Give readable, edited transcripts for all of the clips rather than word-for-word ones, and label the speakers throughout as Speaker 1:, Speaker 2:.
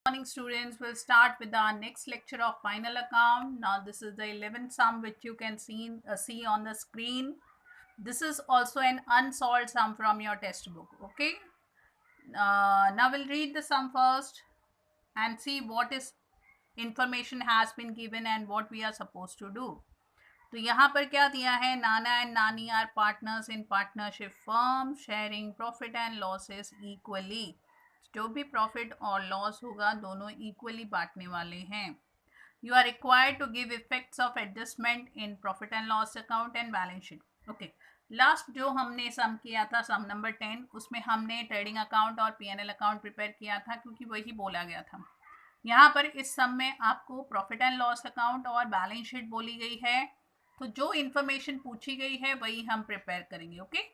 Speaker 1: Morning students, will start with our next lecture of final account. Now this is the 11th sum which you can see on the screen. This is also an unsolved sum from your textbook. Okay, now we'll read the sum first and see what is information has been given and what we are supposed to do. तो यहाँ पर क्या दिया है, Nana and Nani are partners in partnership firm sharing profit and losses equally. जो भी profit और loss होगा दोनों इक्वली बांटने वाले हैं. You are required to give effects of adjustment in profit and loss account and balance sheet. Okay, last जो हमने सम किया था, सम नंबर 10, उसमें हमने ट्रेडिंग अकाउंट और पीएनएल अकाउंट प्रिपेयर किया था क्योंकि वही बोला गया था. यहाँ पर इस सम में आपको प्रॉफिट एंड लॉस अकाउंट और बैलेंस शीट बोली गई है, तो जो इन्फॉर्मेशन पूछी गई है वही हम प्रिपेयर करेंगे. Okay,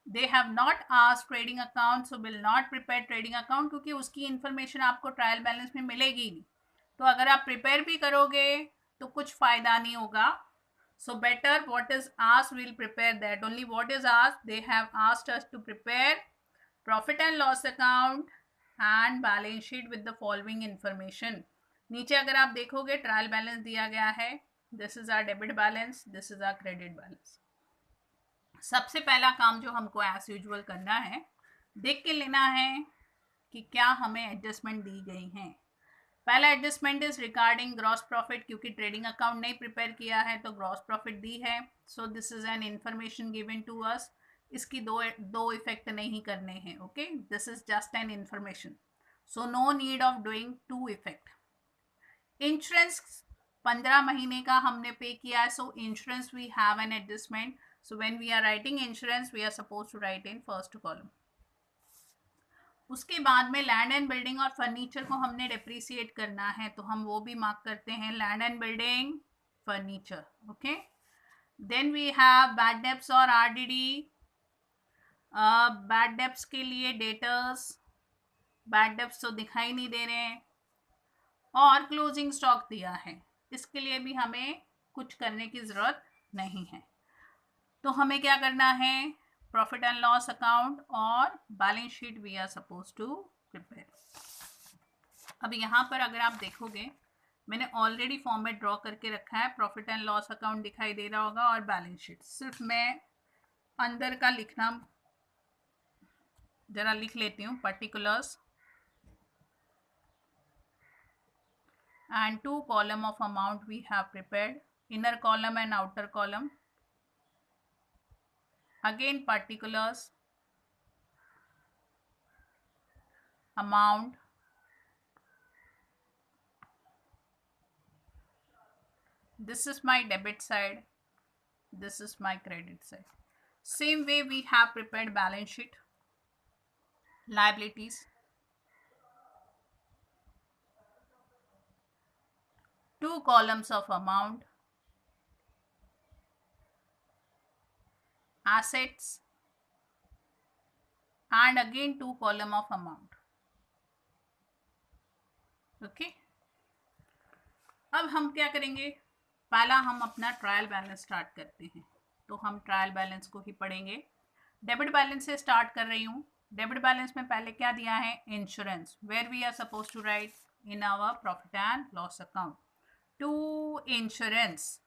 Speaker 1: they have not asked trading account, so will not prepare trading account, क्योंकि उसकी इन्फॉर्मेशन आपको ट्रायल बैलेंस में मिलेगी नहीं. तो अगर आप प्रिपेयर भी करोगे तो कुछ फायदा नहीं होगा. So better what is asked will prepare that only. What is asked, they have asked us to prepare profit and loss account and balance sheet with the following information. नीचे अगर आप देखोगे ट्रायल बैलेंस दिया गया है. This is our debit balance, this is our credit balance. सबसे पहला काम जो हमको एज यूजुअल करना है, देख के लेना है कि क्या हमें एडजस्टमेंट दी गई हैं. पहला adjustment is regarding gross profit, क्योंकि ट्रेडिंग अकाउंट नहीं प्रिपेयर किया है तो ग्रॉस प्रॉफिट दी है. So this is an information given to us. इसकी दो इफेक्ट नहीं करने हैं. Okay, this is just an information, so no need of doing two effect. Insurance 15 महीने का हमने पे किया है, so insurance we have an adjustment. So when we are writing insurance we are suppose to write in first column. उसके बाद में land and building और furniture को हमने डेप्रिसिएट करना है, तो हम वो भी मार्क करते हैं, land and building, furniture. Okay, then we have bad debts और आरडीडी. बैड डेब्ट्स के लिए डेटर्स, बैड डेब्ट्स तो दिखाई नहीं दे रहे हैं, और क्लोजिंग स्टॉक दिया है, इसके लिए भी हमें कुछ करने की ज़रूरत नहीं है. तो हमें क्या करना है, प्रॉफिट एंड लॉस अकाउंट और balance sheet we are suppose to prepare. अब यहाँ पर अगर आप देखोगे मैंने ऑलरेडी फॉर्मेट ड्रॉ करके रखा है. प्रॉफिट एंड लॉस अकाउंट दिखाई दे रहा होगा और बैलेंस शीट. सिर्फ मैं अंदर का लिखना ज़रा लिख लेती हूँ, particulars and 2 column of amount we have prepared, inner column and outer column. Again particulars, amount, this is my debit side, this is my credit side. Same way we have prepared balance sheet, liabilities, 2 columns of amount, assets, and again 2 column of amount. Okay, अब हम क्या करेंगे, पहला हम अपना trial balance start करते हैं. तो हम ट्रायल बैलेंस को ही पढ़ेंगे. डेबिट बैलेंस से स्टार्ट कर रही हूँ. डेबिट बैलेंस में पहले क्या दिया है, insurance, where we are suppose to write in our profit and loss account to insurance,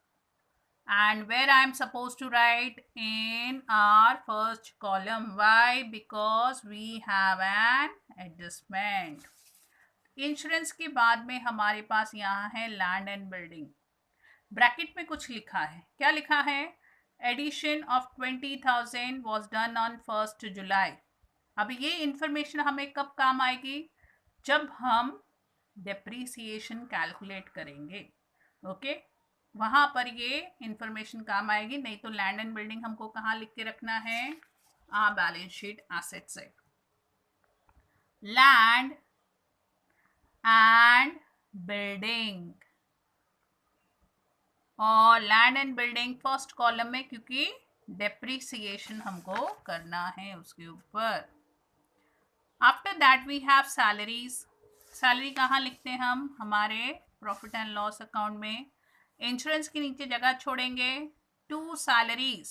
Speaker 1: and where I am supposed to write in our first column. Why? Because we have an adjustment. Insurance के बाद में हमारे पास यहाँ है land and building. Bracket में कुछ लिखा है, क्या लिखा है, addition of 20,000 was done on 1 July. अब ये इंफॉर्मेशन हमें कब काम आएगी, जब हम डेप्रीसिएशन कैलकुलेट करेंगे. ओके, वहाँ पर ये इंफॉर्मेशन काम आएगी. नहीं तो लैंड एंड बिल्डिंग हमको कहाँ लिख के रखना है, balance sheet asset side. Land and building, और land and building first column में, क्योंकि डेप्रीसिएशन हमको करना है उसके ऊपर. After that we have salaries. Salary कहाँ लिखते हैं हम, हमारे प्रॉफिट एंड लॉस अकाउंट में. इंश्योरेंस के नीचे जगह छोड़ेंगे, 2 salaries,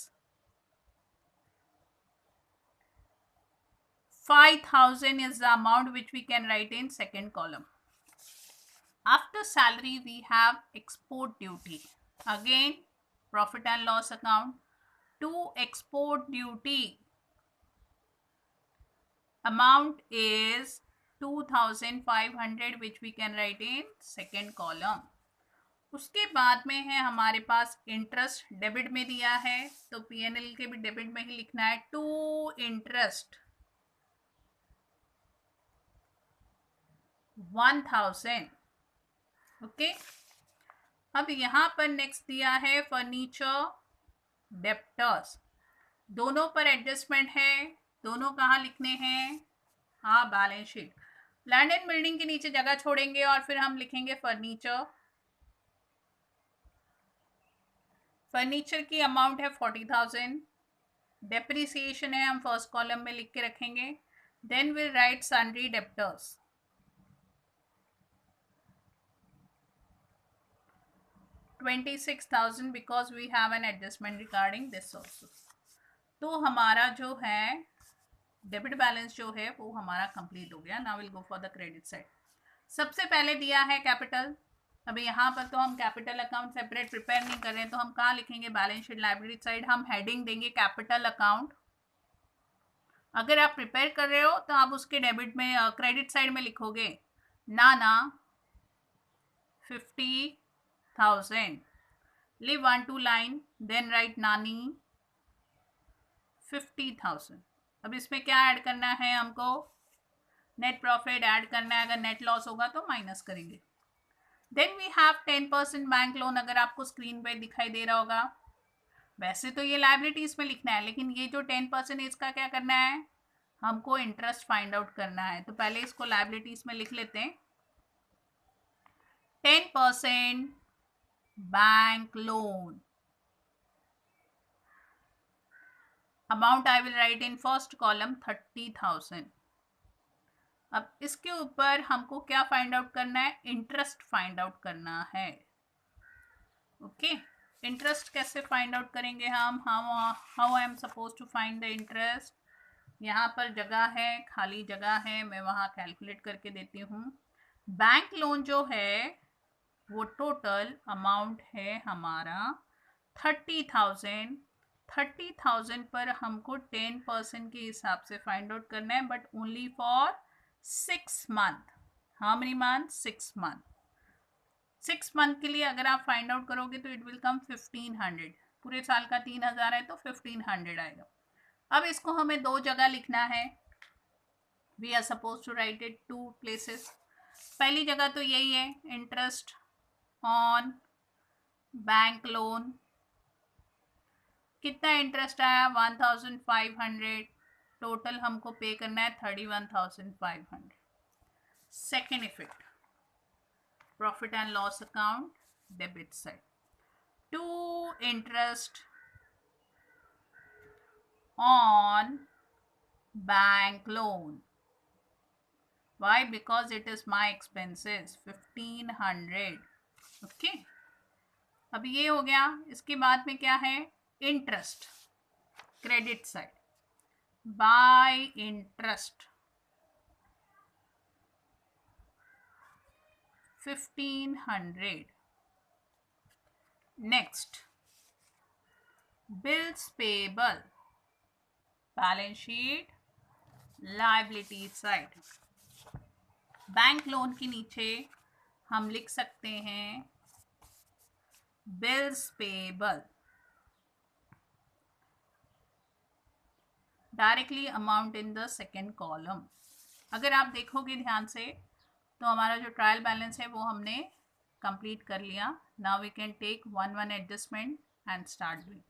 Speaker 1: 5,000 is the amount which we can write in second column. After salary, we have export duty. Again, profit and loss account. To export duty, amount is 2500, which we can write in second column. उसके बाद में है हमारे पास interest, debit में दिया है तो PNL के भी डेबिट में ही लिखना है. To interest 1000. ओके. अब यहाँ पर नेक्स्ट दिया है फर्नीचर डेप्टर्स. दोनों पर एडजस्टमेंट है. दोनों कहाँ लिखने हैं? हाँ, balance sheet. Land and building के नीचे जगह छोड़ेंगे और फिर हम लिखेंगे फर्नीचर. फर्नीचर की अमाउंट है 40,000. डेप्रिसिएशन है, हम फर्स्ट कॉलम में लिख के रखेंगे. Then will write sundry debtors. 26,000 because we have an adjustment regarding this also. तो हमारा जो है डेबिट बैलेंस जो है वो हमारा कंप्लीट हो गया. Now will go for the credit side. सबसे पहले दिया है कैपिटल. अभी यहाँ पर तो हम कैपिटल अकाउंट सेपरेट प्रिपेयर नहीं कर रहे हैं, तो हम कहाँ लिखेंगे? Balance sheet liability side. हम हेडिंग देंगे कैपिटल अकाउंट. अगर आप प्रिपेयर कर रहे हो तो आप उसके डेबिट में क्रेडिट साइड में लिखोगे नाना 50,000. leave 1 2 line, then write नानी 50,000. अब इसमें क्या ऐड करना है हमको? नेट प्रॉफिट ऐड करना है. अगर नेट लॉस होगा तो माइनस करेंगे. Then we have 10% bank loan. अगर आपको स्क्रीन पे दिखाई दे रहा होगा, वैसे तो ये लायबिलिटीज में लिखना है, लेकिन ये जो 10% इसका क्या करना है? हमको इंटरेस्ट फाइंड आउट करना है. तो पहले इसको लायबिलिटीज में लिख लेते हैं. 10% bank loan. Amount I will write in first column 30,000. अब इसके ऊपर हमको क्या फाइंड आउट करना है? इंटरेस्ट फाइंड आउट करना है. ओके. इंटरेस्ट कैसे फाइंड आउट करेंगे हम? How I am suppose to find the interest? यहाँ पर जगह है, खाली जगह है, मैं वहाँ कैलकुलेट करके देती हूँ. बैंक लोन जो है वो टोटल अमाउंट है हमारा 30,000. 30,000 पर हमको 10% के हिसाब से फाइंड आउट करना है, but only for 6 month. How many month? 6 month. 6 month के लिए अगर आप फाइंड आउट करोगे तो इट विल कम 1500. पूरे साल का 3,000 है तो 1500 आएगा. अब इसको हमें दो जगह लिखना है. We are suppose to write it 2 places. पहली जगह तो यही है, इंटरेस्ट ऑन बैंक लोन. कितना इंटरेस्ट आया? 1,500. टोटल हमको पे करना है 31,500. Second effect, profit and loss account debit side. To interest on bank loan. Why? Because it is my expenses 1,500. Okay. अब ये हो गया. इसके बाद में क्या है? Interest credit side. By interest 1,500. Next, bills payable. Balance sheet liability side. Bank loan के नीचे हम लिख सकते हैं bills payable. Directly amount in the second column. अगर आप देखोगे ध्यान से तो हमारा जो ट्रायल बैलेंस है वो हमने कंप्लीट कर लिया. Now we can take one adjustment and start doing.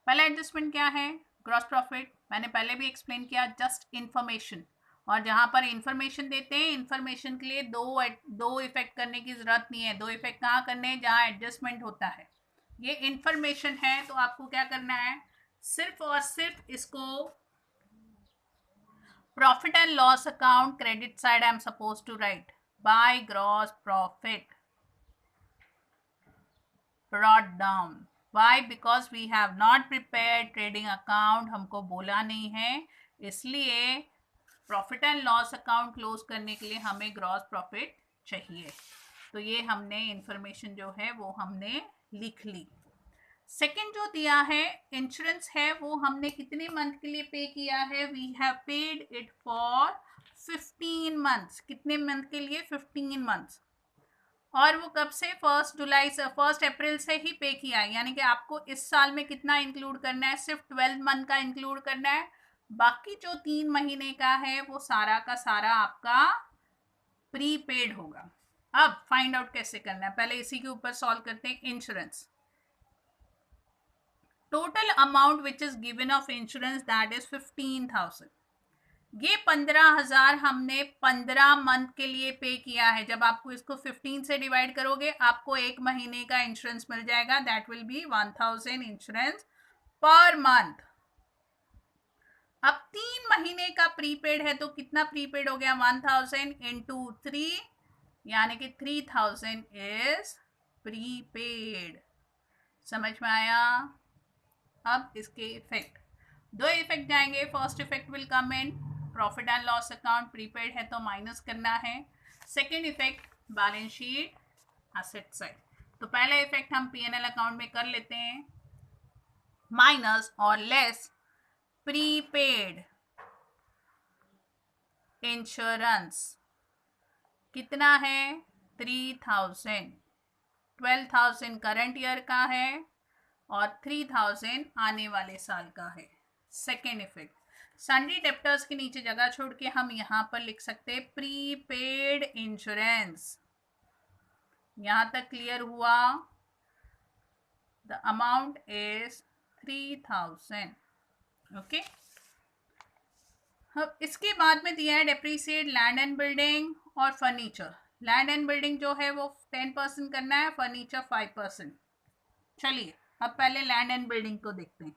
Speaker 1: पहला एडजस्टमेंट क्या है? Gross profit. मैंने पहले भी एक्सप्लेन किया, जस्ट इंफॉर्मेशन. और जहाँ पर इंफॉर्मेशन देते हैं, इंफॉर्मेशन के लिए दो इफेक्ट करने की ज़रूरत नहीं है. दो इफेक्ट कहाँ करने हैं? जहाँ एडजस्टमेंट होता है. ये इंफॉर्मेशन है तो आपको क्या करना है? सिर्फ और सिर्फ इसको profit and loss account credit side I am suppose to write by gross profit brought down. Why? Because we have not prepared trading account. हमको बोला नहीं है, इसलिए profit and loss account close करने के लिए हमें ग्रॉस प्रॉफिट चाहिए. तो ये हमने इंफॉर्मेशन जो है वो हमने लिख ली। सेकेंड जो दिया है इंश्योरेंस है, वो हमने कितने मंथ के लिए पे किया है? We have paid it for 15 months. कितने मंथ के लिए? 15 मंथ्स। और वो कब से? 1 अप्रैल से ही पे किया है, यानी कि आपको इस साल में कितना इंक्लूड करना है? सिर्फ 12 मंथ का इंक्लूड करना है। बाकी जो 3 महीने का है वो सारा का सारा आपका प्रीपेड होगा। अब फाइंड आउट कैसे करना है, पहले इसी के ऊपर सॉल्व करते हैं। Insurance, total amount which is given of insurance that is 15,000। ये 15,000 हमने 15 मंथ के लिए पे किया है। जब आपको इसको 15 से डिवाइड करोगे आपको एक महीने का इंश्योरेंस मिल जाएगा, that will be 1000 insurance per month. अब 3 महीने का प्रीपेड है तो कितना प्रीपेड हो गया? 1000 इंटू 3, यानी कि 3000 इज प्रीपेड। समझ में आया? अब इसके इफेक्ट, 2 इफेक्ट जाएंगे। First effect will come in profit and loss account, prepaid है तो माइनस करना है। Second effect balance sheet asset side. तो पहला इफेक्ट हम पीएनएल अकाउंट में कर लेते हैं, माइनस और लेस प्रीपेड इंश्योरेंस कितना है? 3000। 12,000 करंट ईयर का है और 3000 आने वाले साल का है। सेकेंड इफेक्ट, सन्ड्री डेप्टर्स के नीचे जगह छोड़ के हम यहां पर लिख सकते हैं प्रीपेड इंश्योरेंस। यहां तक क्लियर हुआ? The amount is 3000। ओके। अब इसके बाद में दिया है डेप्रीसिएट लैंड एंड बिल्डिंग और फर्नीचर। लैंड एंड बिल्डिंग जो है वो 10% करना है, फर्नीचर 5%। चलिए अब पहले लैंड एंड बिल्डिंग को देखते हैं।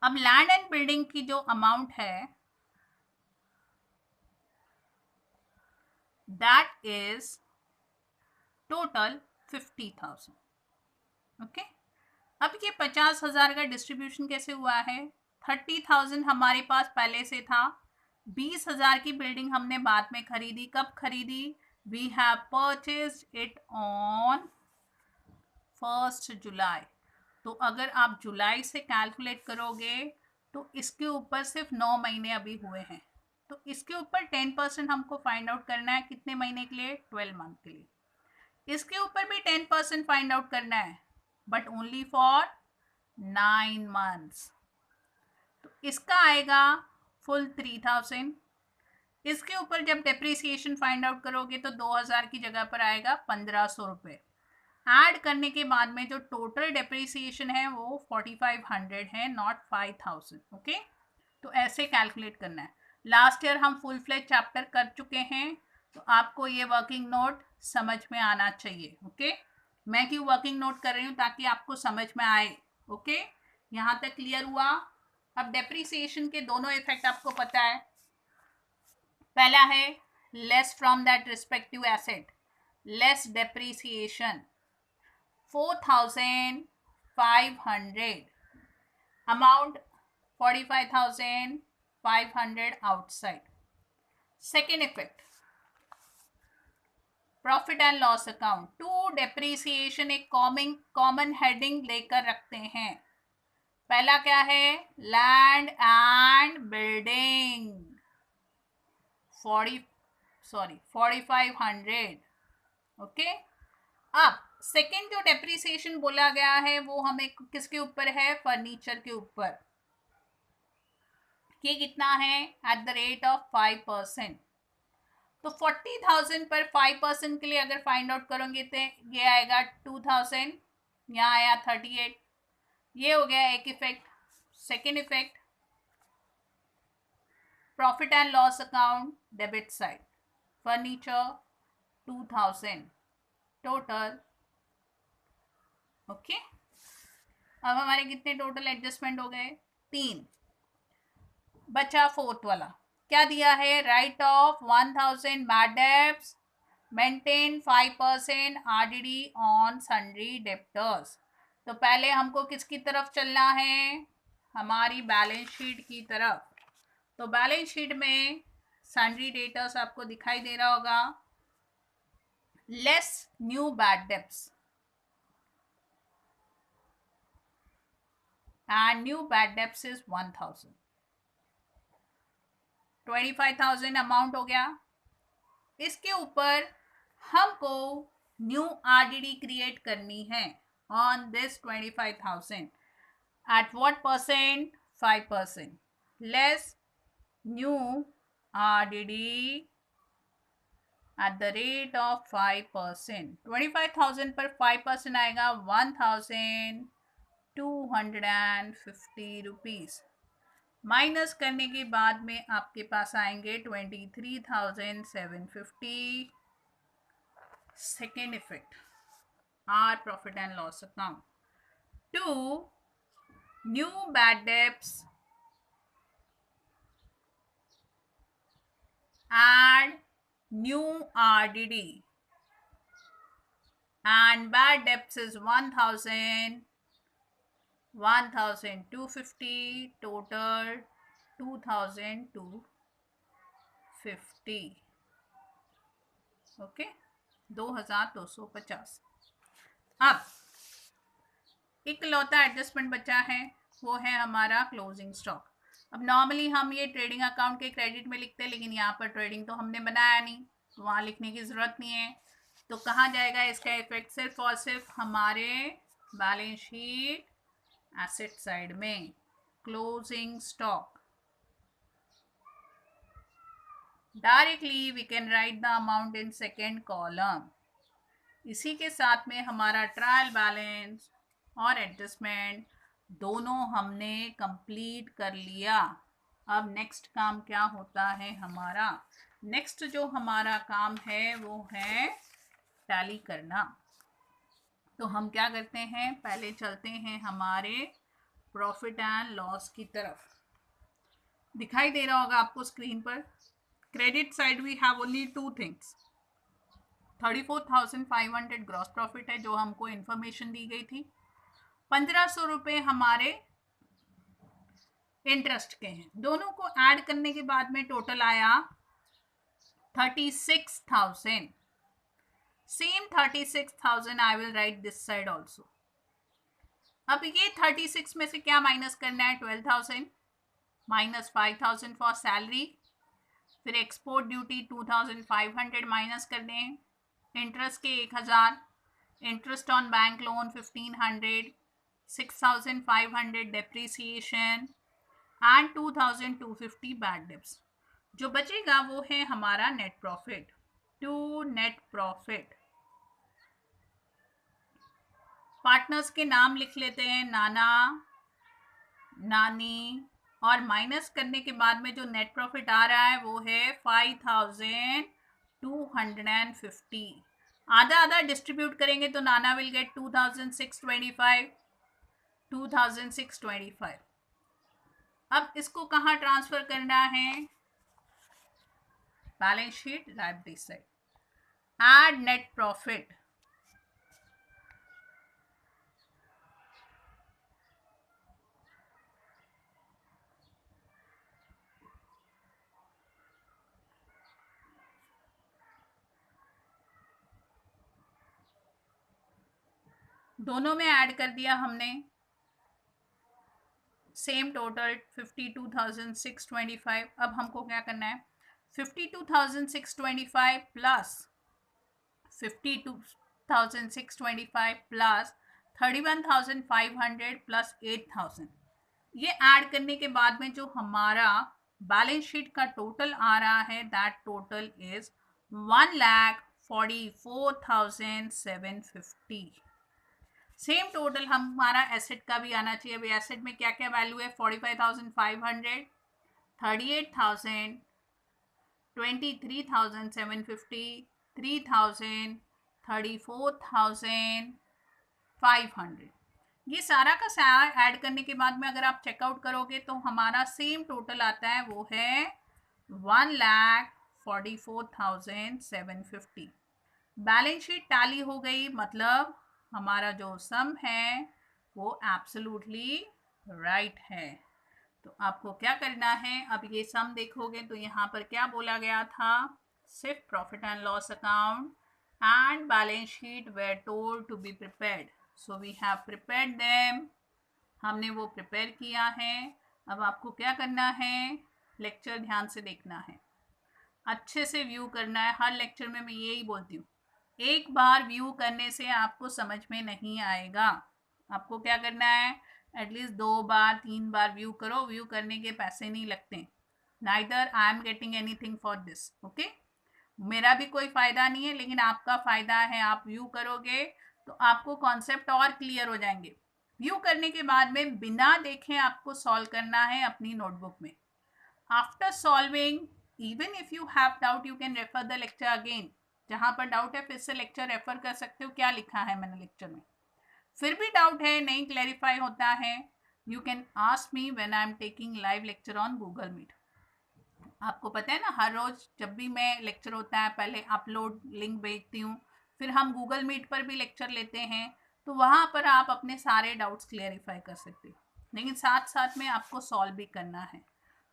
Speaker 1: अब लैंड एंड बिल्डिंग की जो अमाउंट है दैट इज टोटल 50,000। ओके। अब ये 50,000 का डिस्ट्रीब्यूशन कैसे हुआ है? 30,000 हमारे पास पहले से था, 20,000 की बिल्डिंग हमने बाद में खरीदी। कब खरीदी? We have purchased it on 1 July. तो अगर आप जुलाई से कैलकुलेट करोगे तो इसके ऊपर सिर्फ 9 महीने अभी हुए हैं, तो इसके ऊपर 10% हमको फाइंड आउट करना है। कितने महीने के लिए? 12 मंथ के लिए। इसके ऊपर भी 10% फाइंड आउट करना है, बट ओनली फॉर 9 मंथ्स। तो इसका आएगा फुल 3000। इसके ऊपर जब डेप्रिसिएशन फाइंड आउट करोगे तो 2000 की जगह पर आएगा 1500 रुपये। ऐड करने के बाद में जो टोटल डेप्रिसिएशन है वो 4500 है, नॉट 5000। ओके। तो ऐसे कैलकुलेट करना है। लास्ट ईयर हम फुल फ्लेज चैप्टर कर चुके हैं, तो आपको ये वर्किंग नोट समझ में आना चाहिए। ओके। मैं क्यों वर्किंग नोट कर रही हूँ? ताकि आपको समझ में आए। ओके। यहाँ तक क्लियर हुआ? अब डेप्रिसिएशन के दोनों इफेक्ट आपको पता है। पहला है less from that respective asset, less depreciation 4,500, amount 45,500 outside. Second effect, profit and loss account to depreciation एक कॉमन हेडिंग लेकर रखते हैं। पहला क्या है? Land and building 4,500। ओके। अब सेकेंड जो डेप्रिसिएशन बोला गया है वो हमें किसके ऊपर है? फर्नीचर के ऊपर। ये कितना है? At the rate of 5%। तो 40,000 पर 5% के लिए अगर फाइंड आउट करोगे तो ये आएगा 2,000, यहाँ आया 38। ये हो गया एक effect. Second effect, profit and loss account debit side, furniture 2,000 total. Okay. अब हमारे कितने टोटल एडजस्टमेंट हो गए? 3। बचा फोर्थ वाला, क्या दिया है? Right of 1000 bad debts, maintain 5% RDD on sundry debtors. तो पहले हमको किसकी तरफ चलना है? हमारी बैलेंस शीट की तरफ। तो बैलेंस शीट में सन्ड्री डेटर्स आपको दिखाई दे रहा होगा, less new bad debts, and new bad debts is 1000. 25,000 amount हो गया. इसके ऊपर हमको न्यू आरडीडी क्रिएट करनी है on this 25,000. At what percent? 5%. Less new RDD at the rate of 5%. 25,000 पर 5% आएगा 1,250 रुपीज. माइनस करने के बाद में आपके पास आएंगे 23,750. Second effect, our profit and loss account. 2. New bad debts add new RDD and bad debts is 1,250, total 2,250. Okay, 2,250. अब इकलौता एडजस्टमेंट बचा है, वो है हमारा क्लोजिंग स्टॉक. अब नॉर्मली हम ये ट्रेडिंग अकाउंट के क्रेडिट में लिखते हैं, लेकिन यहाँ पर ट्रेडिंग तो हमने बनाया नहीं, तो वहाँ लिखने की ज़रूरत नहीं है. तो कहाँ जाएगा इसका इफेक्ट? सिर्फ और सिर्फ हमारे बैलेंस शीट एसेट साइड में. Closing stock, directly we can write the amount in second column. इसी के साथ में हमारा ट्रायल बैलेंस और एडजस्टमेंट दोनों हमने कंप्लीट कर लिया. अब नेक्स्ट काम क्या होता है हमारा? नेक्स्ट जो हमारा काम है वो है टैली करना. तो हम क्या करते हैं, पहले चलते हैं हमारे प्रॉफिट एंड लॉस की तरफ. दिखाई दे रहा होगा आपको स्क्रीन पर. Credit side we have only 2 things. 34,500 gross profit है जो हमको इंफॉर्मेशन दी गई थी. 1,500 रुपये हमारे इंटरेस्ट के हैं. दोनों को ऐड करने के बाद में टोटल आया 36,000. Same 36,000 I will write this side also. अब ये 36 में से क्या माइनस करना है? 12,000 माइनस 5,000 फॉर सैलरी. फिर एक्सपोर्ट ड्यूटी 2,500 माइनस करने हैं. इंटरेस्ट के 1,000, interest on bank loan 1,500, 6,500 depreciation and 2,250 bad debts. जो बचेगा वो है हमारा net profit. To net profit. Partners के नाम लिख लेते हैं, नाना, नानी, और माइनस करने के बाद में जो नेट प्रॉफिट आ रहा है वो है 5,250. आधा आधा डिस्ट्रीब्यूट करेंगे तो नाना विल गेट 2,625. 2,625. अब इसको कहाँ ट्रांसफर करना है? Balance sheet liability side. Add net profit. दोनों में ऐड कर दिया हमने. Same total 52,625. अब हमको क्या करना है? 52,625 प्लस 52,625 प्लस 31,500 प्लस 8,000. ये ऐड करने के बाद में जो हमारा बैलेंस शीट का टोटल आ रहा है, that total is 1,44,750. Same total हमारा एसेट का भी आना चाहिए. अभी एसेट में क्या क्या वैल्यू है? 45,500, 38,000, 23,750, 3,000, 34,500. ये सारा का सारा ऐड करने के बाद में अगर आप चेकआउट करोगे तो हमारा सेम टोटल आता है, वो है 1,44,750. बैलेंस शीट टैली हो गई, मतलब हमारा जो सम है वो एब्सोल्युटली राइट है. तो आपको क्या करना है? अब ये सम देखोगे तो यहाँ पर क्या बोला गया था? सिर्फ profit and loss account and balance sheet were told to be prepared. So we have prepared them. हमने वो प्रिपेयर किया है. अब आपको क्या करना है, लेक्चर ध्यान से देखना है, अच्छे से व्यू करना है. हर लेक्चर में मैं यही बोलती हूँ, एक बार व्यू करने से आपको समझ में नहीं आएगा. आपको क्या करना है, एटलीस्ट 2 बार 3 बार व्यू करो. व्यू करने के पैसे नहीं लगते. Neither I am getting anything for this. Okay, मेरा भी कोई फ़ायदा नहीं है, लेकिन आपका फ़ायदा है. आप व्यू करोगे तो आपको कॉन्सेप्ट और क्लियर हो जाएंगे. व्यू करने के बाद में बिना देखे आपको सॉल्व करना है अपनी नोटबुक में. After solving, even if you have doubt, you can refer the lecture again. जहाँ पर डाउट है फिर से लेक्चर रेफर कर सकते हो, क्या लिखा है मैंने लेक्चर में. फिर भी डाउट है, नहीं क्लैरिफाई होता है, you can ask me when I am taking live lecture on Google Meet. आपको पता है ना, हर रोज जब भी मैं लेक्चर होता है पहले अपलोड लिंक भेजती हूँ, फिर हम गूगल मीट पर भी लेक्चर लेते हैं. तो वहाँ पर आप अपने सारे डाउट्स क्लियरिफाई कर सकते हो, लेकिन साथ साथ में आपको सॉल्व भी करना है.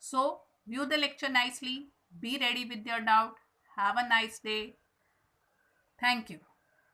Speaker 1: सो view the lecture nicely, be ready with your doubt. Have a nice day. Thank you.